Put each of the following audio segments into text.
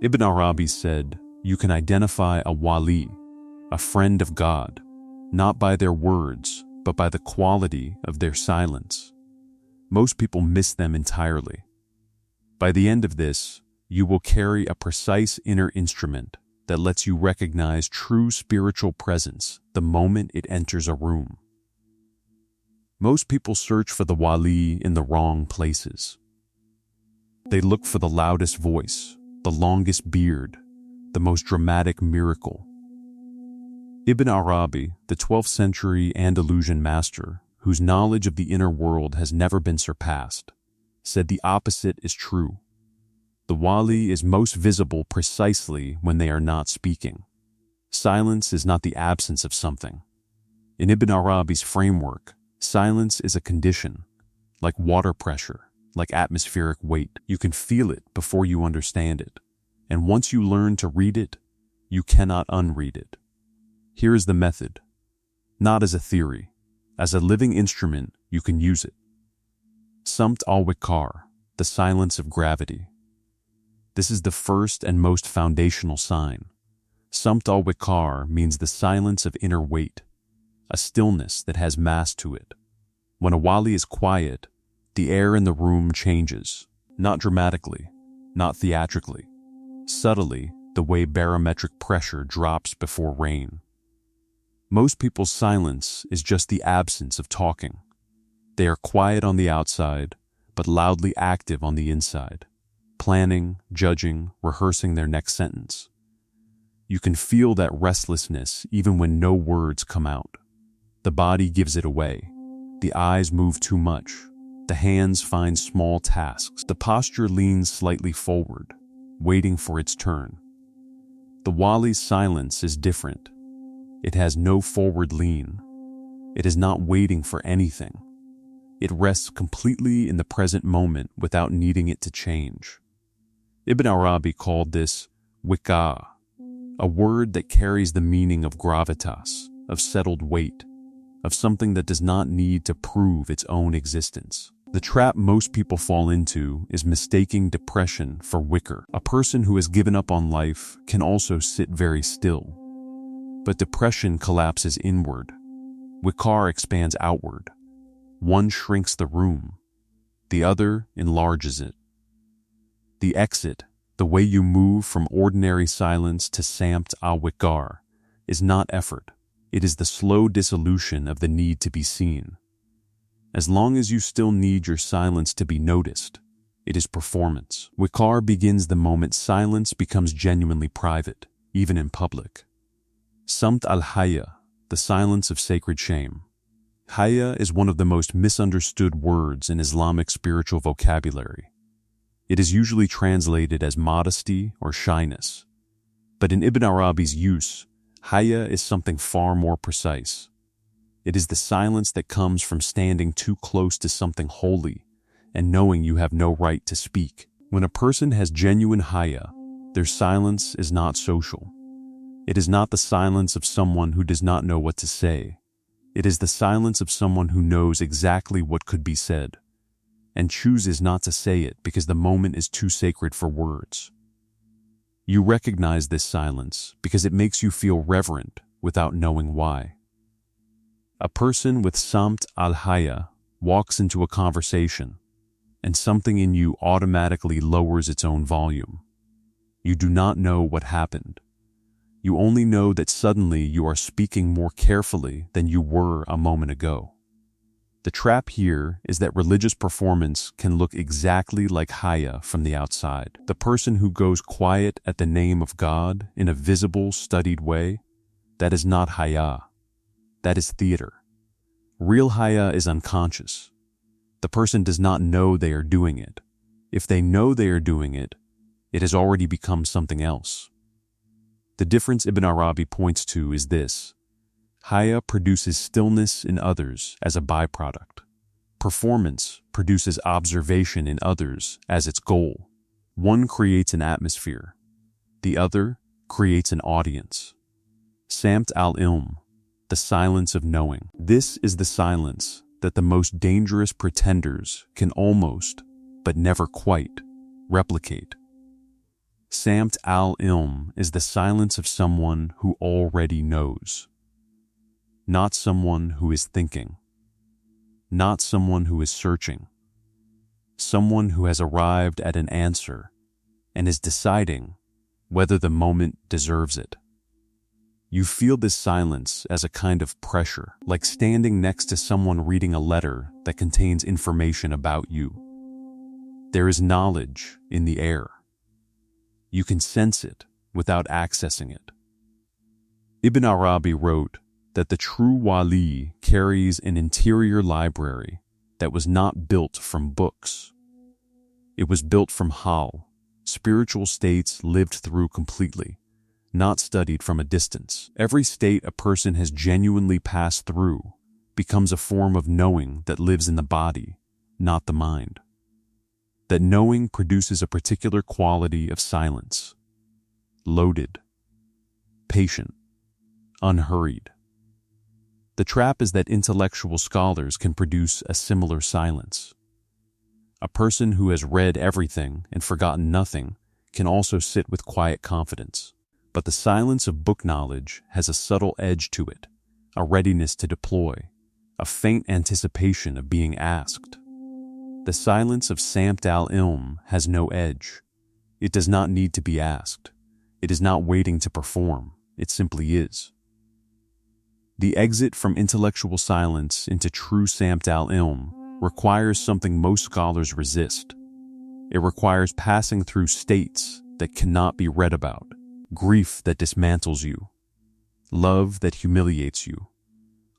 Ibn Arabi said, "You can identify a Wali, a friend of God, not by their words, but by the quality of their silence." Most people miss them entirely. By the end of this, you will carry a precise inner instrument that lets you recognize true spiritual presence the moment it enters a room. Most people search for the Wali in the wrong places. They look for the loudest voice, the longest beard, the most dramatic miracle. Ibn Arabi, the 12th century Andalusian master, whose knowledge of the inner world has never been surpassed, said the opposite is true. The Wali is most visible precisely when they are not speaking. Silence is not the absence of something. In Ibn Arabi's framework, silence is a condition, like water pressure, like atmospheric weight. You can feel it before you understand it, and once you learn to read it, you cannot unread it. Here is the method. Not as a theory. As a living instrument, you can use it. Samt al-Waqar, the silence of gravity. This is the first and most foundational sign. Samt al-Waqar means the silence of inner weight, a stillness that has mass to it. When a Wali is quiet, the air in the room changes, not dramatically, not theatrically, subtly, the way barometric pressure drops before rain. Most people's silence is just the absence of talking. They are quiet on the outside, but loudly active on the inside, planning, judging, rehearsing their next sentence. You can feel that restlessness even when no words come out. The body gives it away. The eyes move too much. The hands find small tasks. The posture leans slightly forward, waiting for its turn. The Wali's silence is different. It has no forward lean. It is not waiting for anything. It rests completely in the present moment without needing it to change. Ibn Arabi called this wika, a word that carries the meaning of gravitas, of settled weight, of something that does not need to prove its own existence. The trap most people fall into is mistaking depression for wicker. A person who has given up on life can also sit very still. But depression collapses inward. Waqar expands outward. One shrinks the room. The other enlarges it. The exit, the way you move from ordinary silence to samt al-Waqar, is not effort. It is the slow dissolution of the need to be seen. As long as you still need your silence to be noticed, it is performance. Waqar begins the moment silence becomes genuinely private, even in public. Samt al-Haya, the silence of sacred shame. Haya is one of the most misunderstood words in Islamic spiritual vocabulary. It is usually translated as modesty or shyness. But in Ibn Arabi's use, Haya is something far more precise. It is the silence that comes from standing too close to something holy and knowing you have no right to speak. When a person has genuine Haya, their silence is not social. It is not the silence of someone who does not know what to say. It is the silence of someone who knows exactly what could be said and chooses not to say it because the moment is too sacred for words. You recognize this silence because it makes you feel reverent without knowing why. A person with samt al-Haya walks into a conversation and something in you automatically lowers its own volume. You do not know what happened. You only know that suddenly you are speaking more carefully than you were a moment ago. The trap here is that religious performance can look exactly like Haya from the outside. The person who goes quiet at the name of God in a visible, studied way, that is not Haya. That is theater. Real Haya is unconscious. The person does not know they are doing it. If they know they are doing it, it has already become something else. The difference Ibn Arabi points to is this. Haya produces stillness in others as a byproduct. Performance produces observation in others as its goal. One creates an atmosphere. The other creates an audience. Samt al-Ilm, the silence of knowing. This is the silence that the most dangerous pretenders can almost, but never quite, replicate. Samt al-ilm is the silence of someone who already knows. Not someone who is thinking. Not someone who is searching. Someone who has arrived at an answer and is deciding whether the moment deserves it. You feel this silence as a kind of pressure, like standing next to someone reading a letter that contains information about you. There is knowledge in the air. You can sense it without accessing it. Ibn Arabi wrote that the true Wali carries an interior library that was not built from books. It was built from hal, spiritual states lived through completely, not studied from a distance. Every state a person has genuinely passed through becomes a form of knowing that lives in the body, not the mind. That knowing produces a particular quality of silence, loaded, patient, unhurried. The trap is that intellectual scholars can produce a similar silence. A person who has read everything and forgotten nothing can also sit with quiet confidence. But the silence of book knowledge has a subtle edge to it, a readiness to deploy, a faint anticipation of being asked. The silence of Samt al-ilm has no edge. It does not need to be asked. It is not waiting to perform. It simply is. The exit from intellectual silence into true Samt al-ilm requires something most scholars resist. It requires passing through states that cannot be read about, grief that dismantles you, love that humiliates you,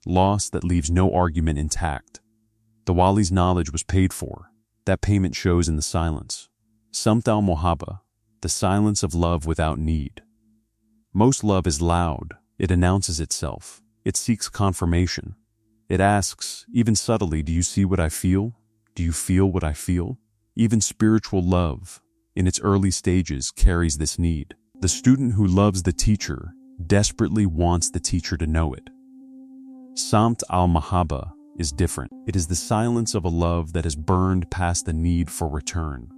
loss that leaves no argument intact. The Wali's knowledge was paid for. That payment shows in the silence. Samt al-muhabba, the silence of love without need. Most love is loud. It announces itself. It seeks confirmation. It asks, even subtly, do you see what I feel? Do you feel what I feel? Even spiritual love, in its early stages, carries this need. The student who loves the teacher desperately wants the teacher to know it. Samt al-muhabba is different. It is the silence of a love that has burned past the need for return.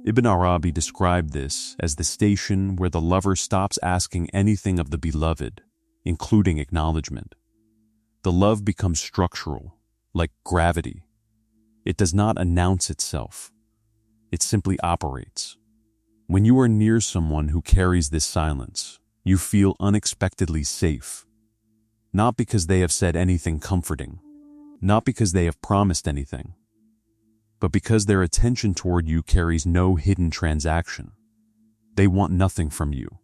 Ibn Arabi described this as the station where the lover stops asking anything of the beloved, including acknowledgement. The love becomes structural, like gravity. It does not announce itself. It simply operates. When you are near someone who carries this silence, you feel unexpectedly safe. Not because they have said anything comforting, not because they have promised anything, but because their attention toward you carries no hidden transaction. They want nothing from you.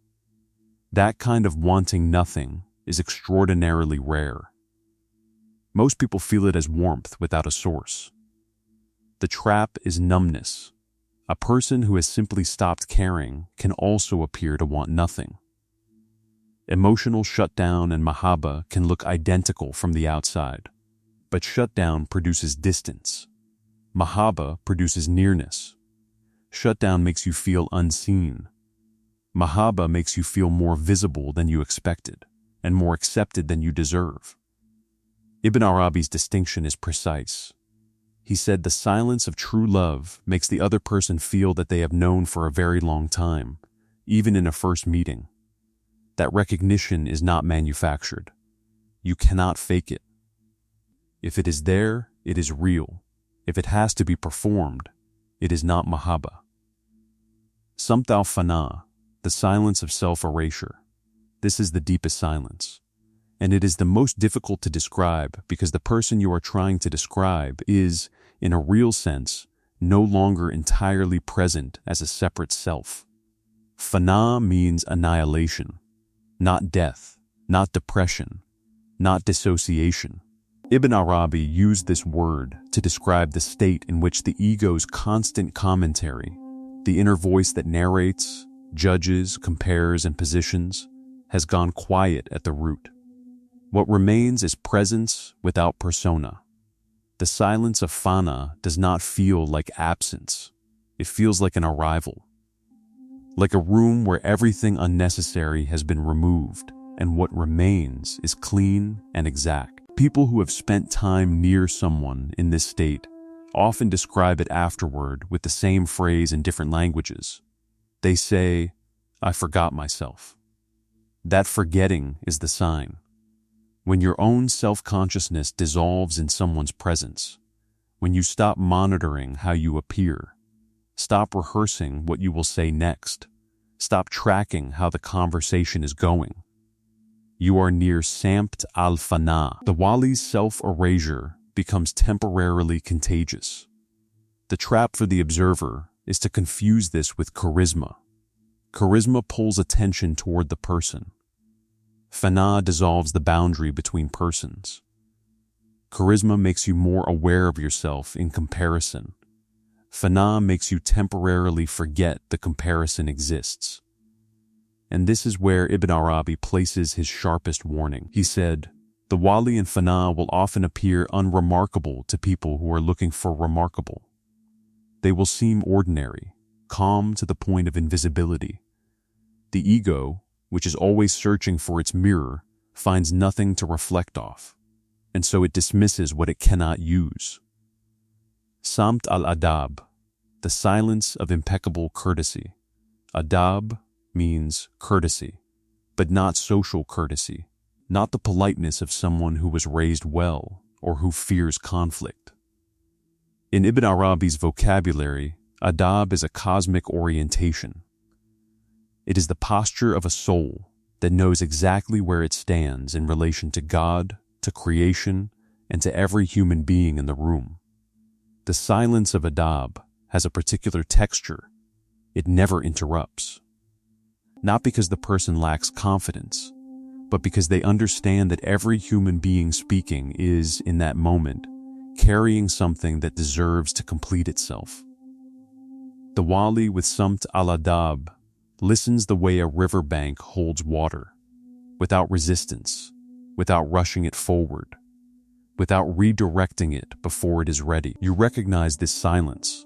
That kind of wanting nothing is extraordinarily rare. Most people feel it as warmth without a source. The trap is numbness. A person who has simply stopped caring can also appear to want nothing. Emotional shutdown and mahabba can look identical from the outside, but shutdown produces distance. Mahabba produces nearness. Shutdown makes you feel unseen. Mahabba makes you feel more visible than you expected, and more accepted than you deserve. Ibn Arabi's distinction is precise. He said the silence of true love makes the other person feel that they have known for a very long time, even in a first meeting. That recognition is not manufactured. You cannot fake it. If it is there, it is real. If it has to be performed, it is not mahabba. Samt al-fana, the silence of self-erasure. This is the deepest silence. And it is the most difficult to describe because the person you are trying to describe is, in a real sense, no longer entirely present as a separate self. Fana means annihilation, not death, not depression, not dissociation. Ibn Arabi used this word to describe the state in which the ego's constant commentary, the inner voice that narrates, judges, compares, and positions, has gone quiet at the root. What remains is presence without persona. The silence of fana does not feel like absence. It feels like an arrival. Like a room where everything unnecessary has been removed, and what remains is clean and exact. People who have spent time near someone in this state often describe it afterward with the same phrase in different languages. They say, "I forgot myself." That forgetting is the sign. When your own self-consciousness dissolves in someone's presence, when you stop monitoring how you appear, stop rehearsing what you will say next, stop tracking how the conversation is going, you are near samt al-fana. The Wali's self-erasure becomes temporarily contagious. The trap for the observer is to confuse this with charisma. Charisma pulls attention toward the person. Fana dissolves the boundary between persons. Charisma makes you more aware of yourself in comparison. Fana makes you temporarily forget the comparison exists. And this is where Ibn Arabi places his sharpest warning. He said, "The Wali and Fana will often appear unremarkable to people who are looking for remarkable. They will seem ordinary, calm to the point of invisibility. The ego, which is always searching for its mirror, finds nothing to reflect off, and so it dismisses what it cannot use." Samt al-adab, the silence of impeccable courtesy. Adab means courtesy, but not social courtesy, not the politeness of someone who was raised well or who fears conflict. In Ibn Arabi's vocabulary, adab is a cosmic orientation. It is the posture of a soul that knows exactly where it stands in relation to God, to creation, and to every human being in the room. The silence of adab has a particular texture. It never interrupts. Not because the person lacks confidence, but because they understand that every human being speaking is, in that moment, carrying something that deserves to complete itself. The Wali with samt al-adab listens the way a riverbank holds water, without resistance, without rushing it forward, without redirecting it before it is ready. You recognize this silence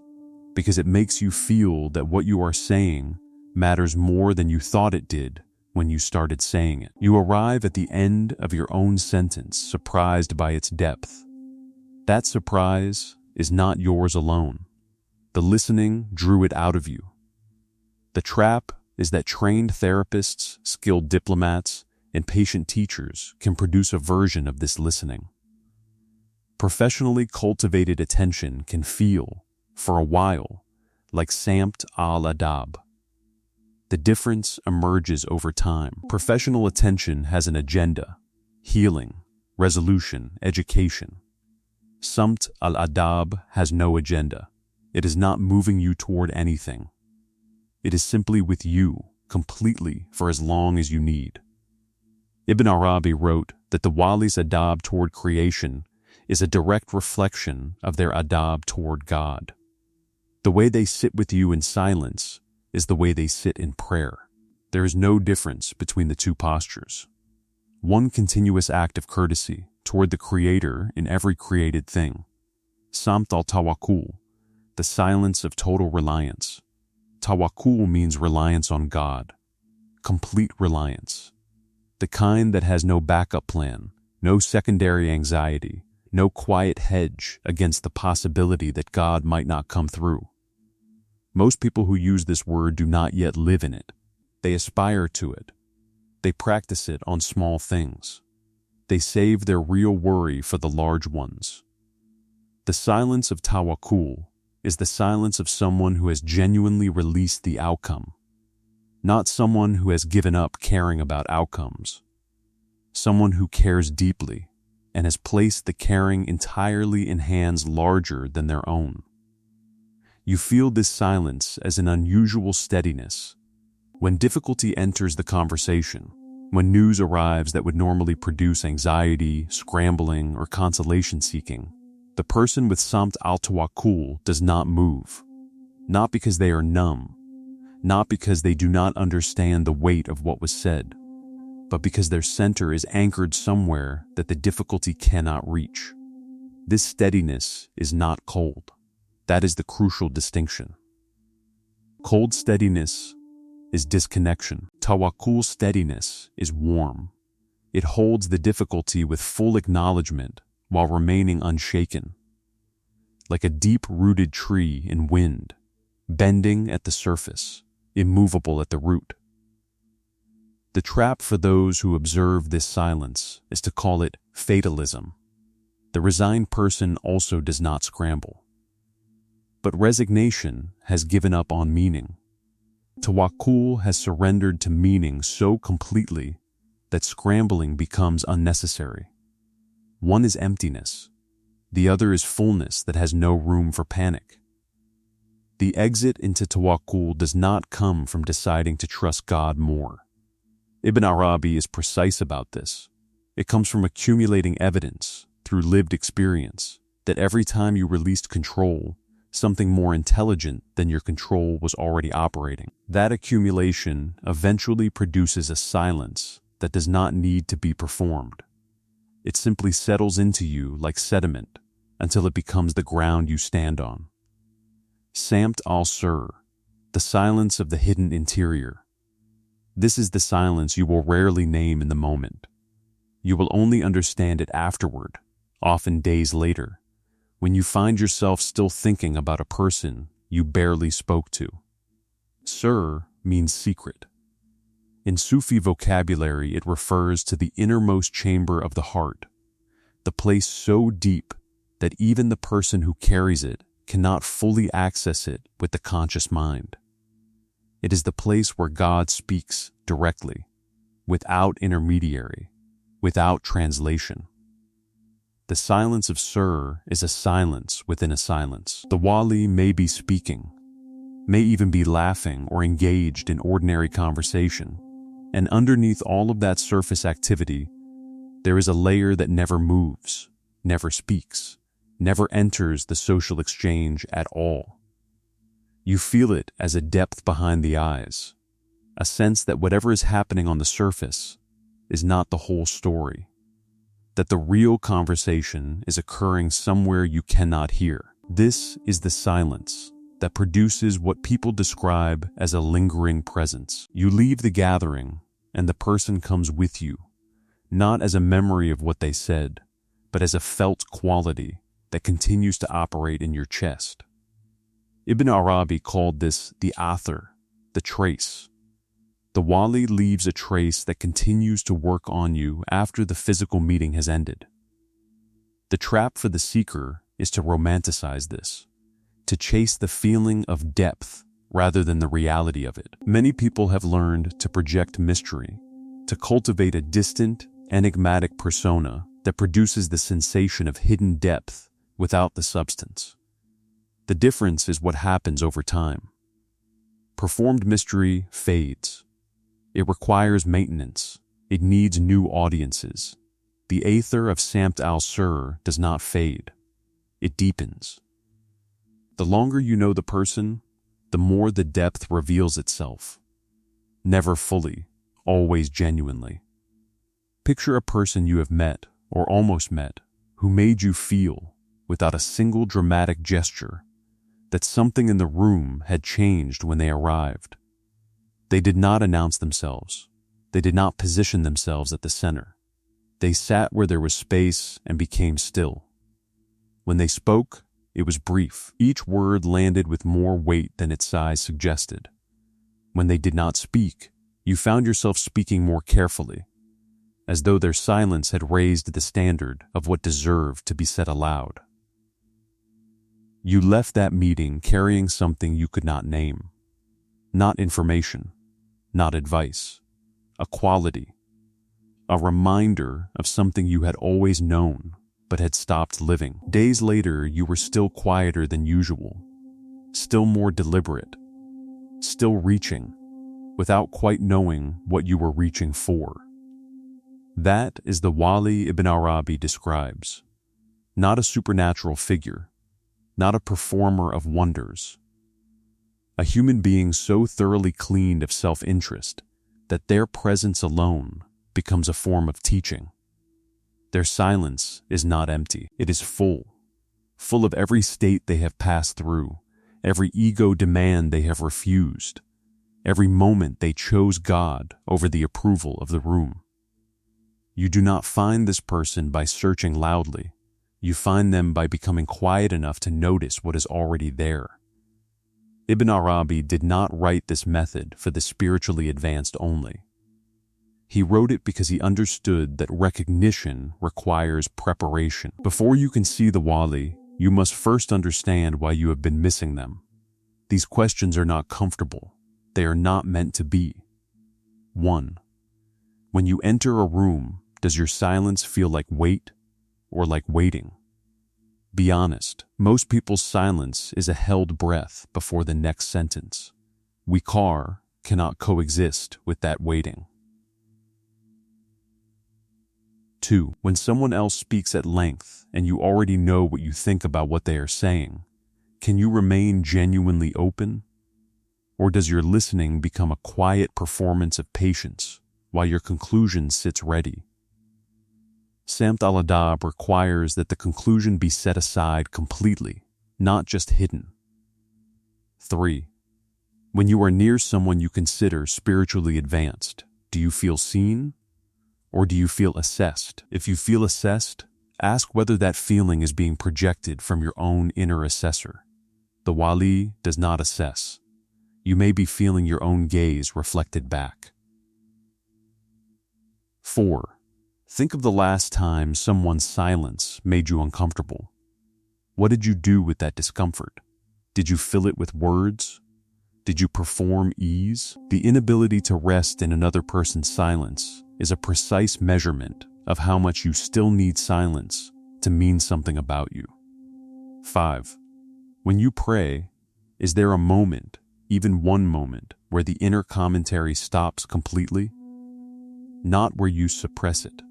because it makes you feel that what you are saying matters more than you thought it did when you started saying it. You arrive at the end of your own sentence, surprised by its depth. That surprise is not yours alone. The listening drew it out of you. The trap is that trained therapists, skilled diplomats, and patient teachers can produce a version of this listening. Professionally cultivated attention can feel, for a while, like samt al-adab. The difference emerges over time. Professional attention has an agenda: healing, resolution, education. Samt al-adab has no agenda. It is not moving you toward anything. It is simply with you, completely, for as long as you need. Ibn Arabi wrote that the Wali's adab toward creation is a direct reflection of their adab toward God. The way they sit with you in silence is the way they sit in prayer. There is no difference between the two postures. One continuous act of courtesy toward the Creator in every created thing. Samt al-tawakkul, the silence of total reliance. Tawakkul means reliance on God, complete reliance. The kind that has no backup plan, no secondary anxiety, no quiet hedge against the possibility that God might not come through. Most people who use this word do not yet live in it. They aspire to it. They practice it on small things. They save their real worry for the large ones. The silence of tawakkul is the silence of someone who has genuinely released the outcome, not someone who has given up caring about outcomes. Someone who cares deeply and has placed the caring entirely in hands larger than their own. You feel this silence as an unusual steadiness. When difficulty enters the conversation, when news arrives that would normally produce anxiety, scrambling, or consolation seeking, the person with samt al-tawakkul does not move, not because they are numb, not because they do not understand the weight of what was said, but because their center is anchored somewhere that the difficulty cannot reach. This steadiness is not cold. That is the crucial distinction. Cold steadiness is disconnection. Tawakkul steadiness is warm. It holds the difficulty with full acknowledgement while remaining unshaken. Like a deep-rooted tree in wind, bending at the surface, immovable at the root. The trap for those who observe this silence is to call it fatalism. The resigned person also does not scramble. But resignation has given up on meaning. Tawakkul has surrendered to meaning so completely that scrambling becomes unnecessary. One is emptiness. The other is fullness that has no room for panic. The exit into tawakkul does not come from deciding to trust God more. Ibn Arabi is precise about this. It comes from accumulating evidence through lived experience that every time you released control, something more intelligent than your control was already operating. That accumulation eventually produces a silence that does not need to be performed. It simply settles into you like sediment until it becomes the ground you stand on. Samt al-Sur, the silence of the hidden interior. This is the silence you will rarely name in the moment. You will only understand it afterward, often days later, when you find yourself still thinking about a person you barely spoke to. Sir means secret. In Sufi vocabulary, it refers to the innermost chamber of the heart, the place so deep that even the person who carries it cannot fully access it with the conscious mind. It is the place where God speaks directly, without intermediary, without translation. The silence of Sir is a silence within a silence. The Wali may be speaking, may even be laughing or engaged in ordinary conversation, and underneath all of that surface activity, there is a layer that never moves, never speaks, never enters the social exchange at all. You feel it as a depth behind the eyes, a sense that whatever is happening on the surface is not the whole story, that the real conversation is occurring somewhere you cannot hear. This is the silence that produces what people describe as a lingering presence. You leave the gathering, and the person comes with you, not as a memory of what they said, but as a felt quality that continues to operate in your chest. Ibn Arabi called this the athar, the trace. The Wali leaves a trace that continues to work on you after the physical meeting has ended. The trap for the seeker is to romanticize this, to chase the feeling of depth rather than the reality of it. Many people have learned to project mystery, to cultivate a distant, enigmatic persona that produces the sensation of hidden depth without the substance. The difference is what happens over time. Performed mystery fades. It requires maintenance. It needs new audiences. The aether of Samt al-Sur does not fade. It deepens. The longer you know the person, the more the depth reveals itself. Never fully, always genuinely. Picture a person you have met, or almost met, who made you feel, without a single dramatic gesture, that something in the room had changed when they arrived. They did not announce themselves. They did not position themselves at the center. They sat where there was space and became still. When they spoke, it was brief. Each word landed with more weight than its size suggested. When they did not speak, you found yourself speaking more carefully, as though their silence had raised the standard of what deserved to be said aloud. You left that meeting carrying something you could not name. Not information, not advice, a quality, a reminder of something you had always known but had stopped living. Days later, you were still quieter than usual, still more deliberate, still reaching, without quite knowing what you were reaching for. That is the Wali Ibn Arabi describes, not a supernatural figure, not a performer of wonders. A human being so thoroughly cleaned of self-interest that their presence alone becomes a form of teaching. Their silence is not empty. It is full of every state they have passed through, every ego demand they have refused, every moment they chose God over the approval of the room. You do not find this person by searching loudly. You find them by becoming quiet enough to notice what is already there. Ibn Arabi did not write this method for the spiritually advanced only. He wrote it because he understood that recognition requires preparation. Before you can see the Wali, you must first understand why you have been missing them. These questions are not comfortable. They are not meant to be. 1. When you enter a room, does your silence feel like wait or like waiting? Be honest. Most people's silence is a held breath before the next sentence. Waqar cannot coexist with that waiting. 2. When someone else speaks at length and you already know what you think about what they are saying, can you remain genuinely open? Or does your listening become a quiet performance of patience while your conclusion sits ready? Samt al-Adab requires that the conclusion be set aside completely, not just hidden. 3. When you are near someone you consider spiritually advanced, do you feel seen? Or do you feel assessed? If you feel assessed, ask whether that feeling is being projected from your own inner assessor. The Wali does not assess. You may be feeling your own gaze reflected back. 4. Think of the last time someone's silence made you uncomfortable. What did you do with that discomfort? Did you fill it with words? Did you perform ease? The inability to rest in another person's silence is a precise measurement of how much you still need silence to mean something about you. 5. When you pray, is there a moment, even one moment, where the inner commentary stops completely? Not where you suppress it,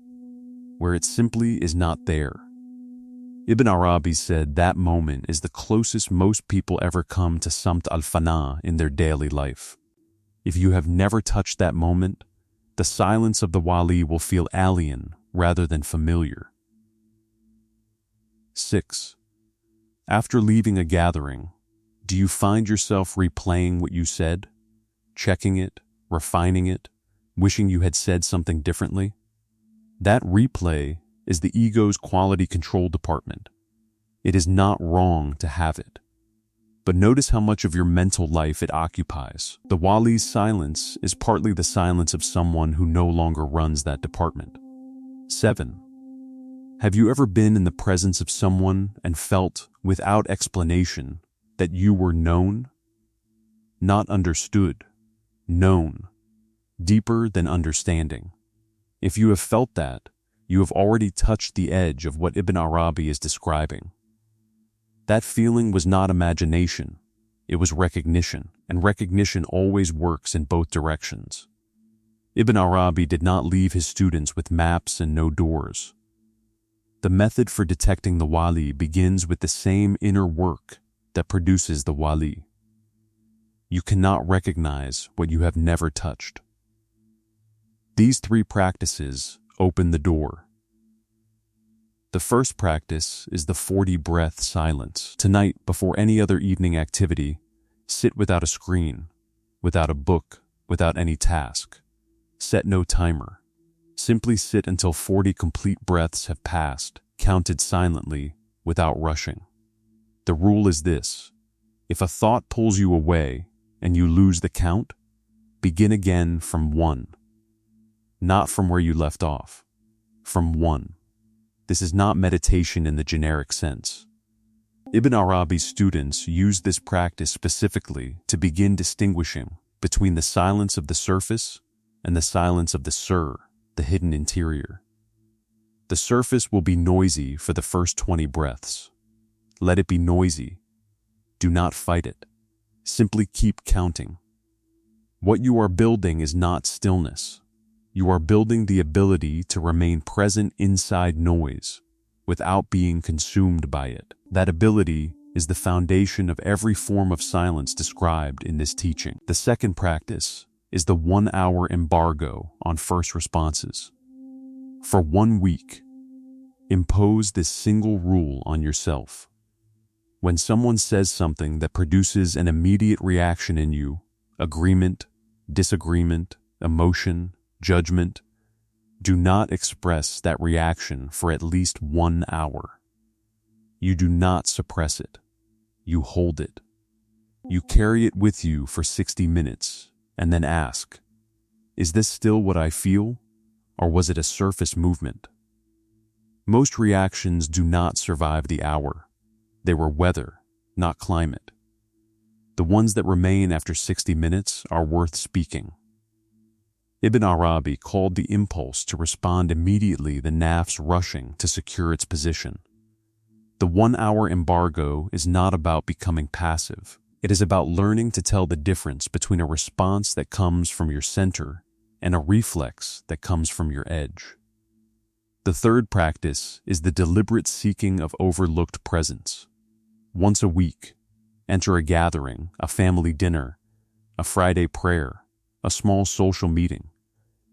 where it simply is not there. Ibn Arabi said that moment is the closest most people ever come to Samt al-Fana in their daily life. If you have never touched that moment, the silence of the Wali will feel alien rather than familiar. 6. After leaving a gathering, do you find yourself replaying what you said, checking it, refining it, wishing you had said something differently? That replay is the ego's quality control department. It is not wrong to have it. But notice how much of your mental life it occupies. The Wali's silence is partly the silence of someone who no longer runs that department. 7. Have you ever been in the presence of someone and felt, without explanation, that you were known? Not understood, known, deeper than understanding. If you have felt that, you have already touched the edge of what Ibn Arabi is describing. That feeling was not imagination, it was recognition, and recognition always works in both directions. Ibn Arabi did not leave his students with maps and no doors. The method for detecting the Wali begins with the same inner work that produces the Wali. You cannot recognize what you have never touched. These 3 practices open the door. The first practice is the 40-breath silence. Tonight, before any other evening activity, sit without a screen, without a book, without any task. Set no timer. Simply sit until 40 complete breaths have passed, counted silently, without rushing. The rule is this: if a thought pulls you away and you lose the count, begin again from 1. Not from where you left off, from 1. This is not meditation in the generic sense. Ibn Arabi's students used this practice specifically to begin distinguishing between the silence of the surface and the silence of the sir, the hidden interior. The surface will be noisy for the first 20 breaths. Let it be noisy. Do not fight it. Simply keep counting. What you are building is not stillness. You are building the ability to remain present inside noise without being consumed by it. That ability is the foundation of every form of silence described in this teaching. The second practice is the 1-hour embargo on first responses. For 1 week, impose this single rule on yourself. When someone says something that produces an immediate reaction in you, agreement, disagreement, emotion, judgment, do not express that reaction for at least 1 hour. You do not suppress it. You hold it. You carry it with you for 60 minutes and then ask, is this still what I feel, or was it a surface movement? Most reactions do not survive the hour. They were weather, not climate. The ones that remain after 60 minutes are worth speaking. Ibn Arabi called the impulse to respond immediately the nafs rushing to secure its position. The 1-hour embargo is not about becoming passive. It is about learning to tell the difference between a response that comes from your center and a reflex that comes from your edge. The third practice is the deliberate seeking of overlooked presence. Once a week, enter a gathering, a family dinner, a Friday prayer, a small social meeting,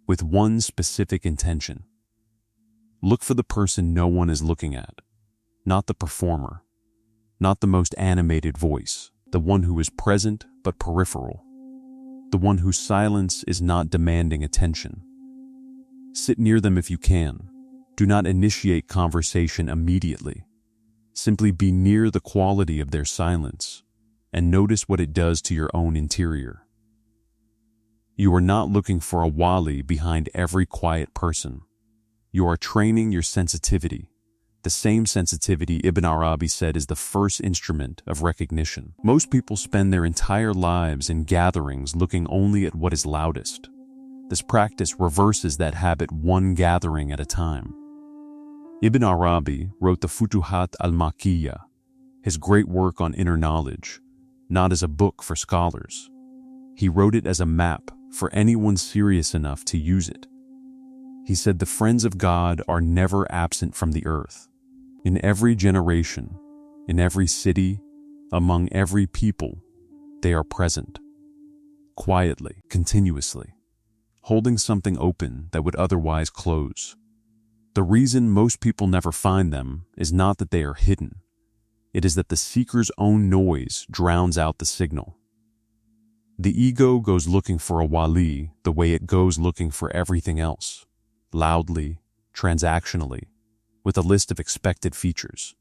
with one specific intention. Look for the person no one is looking at, not the performer, not the most animated voice, the one who is present but peripheral, the one whose silence is not demanding attention. Sit near them if you can. Do not initiate conversation immediately. Simply be near the quality of their silence and notice what it does to your own interior. You are not looking for a Wali behind every quiet person. You are training your sensitivity, the same sensitivity Ibn Arabi said is the first instrument of recognition. Most people spend their entire lives in gatherings looking only at what is loudest. This practice reverses that habit one gathering at a time. Ibn Arabi wrote the Futuhat al-Makkiyah, his great work on inner knowledge, not as a book for scholars. He wrote it as a map for anyone serious enough to use it. He said the friends of God are never absent from the earth. In every generation, in every city, among every people, they are present. Quietly, continuously, holding something open that would otherwise close. The reason most people never find them is not that they are hidden. It is that the seeker's own noise drowns out the signal. The ego goes looking for a Wali the way it goes looking for everything else, loudly, transactionally, with a list of expected features.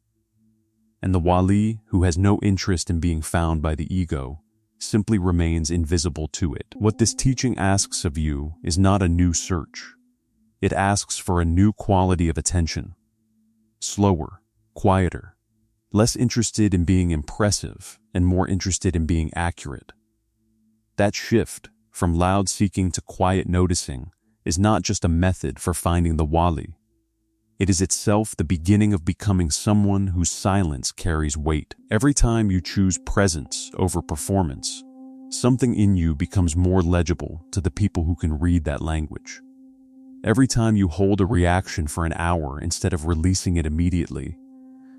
And the Wali, who has no interest in being found by the ego, simply remains invisible to it. What this teaching asks of you is not a new search. It asks for a new quality of attention. Slower, quieter, less interested in being impressive and more interested in being accurate. That shift from loud seeking to quiet noticing is not just a method for finding the Wali. It is itself the beginning of becoming someone whose silence carries weight. Every time you choose presence over performance, something in you becomes more legible to the people who can read that language. Every time you hold a reaction for an hour instead of releasing it immediately,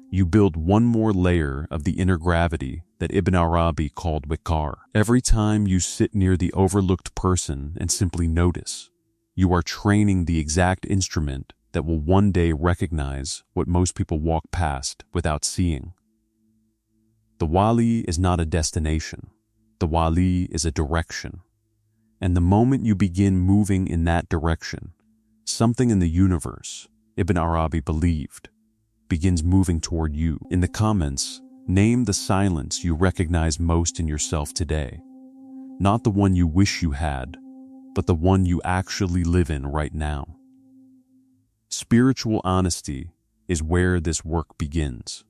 you build one more layer of the inner gravity that Ibn Arabi called waqar. Every time you sit near the overlooked person and simply notice, you are training the exact instrument that will one day recognize what most people walk past without seeing. The Wali is not a destination. The Wali is a direction. And the moment you begin moving in that direction, something in the universe, Ibn Arabi believed, begins moving toward you. In the comments, name the silence you recognize most in yourself today. Not the one you wish you had, but the one you actually live in right now. Spiritual honesty is where this work begins.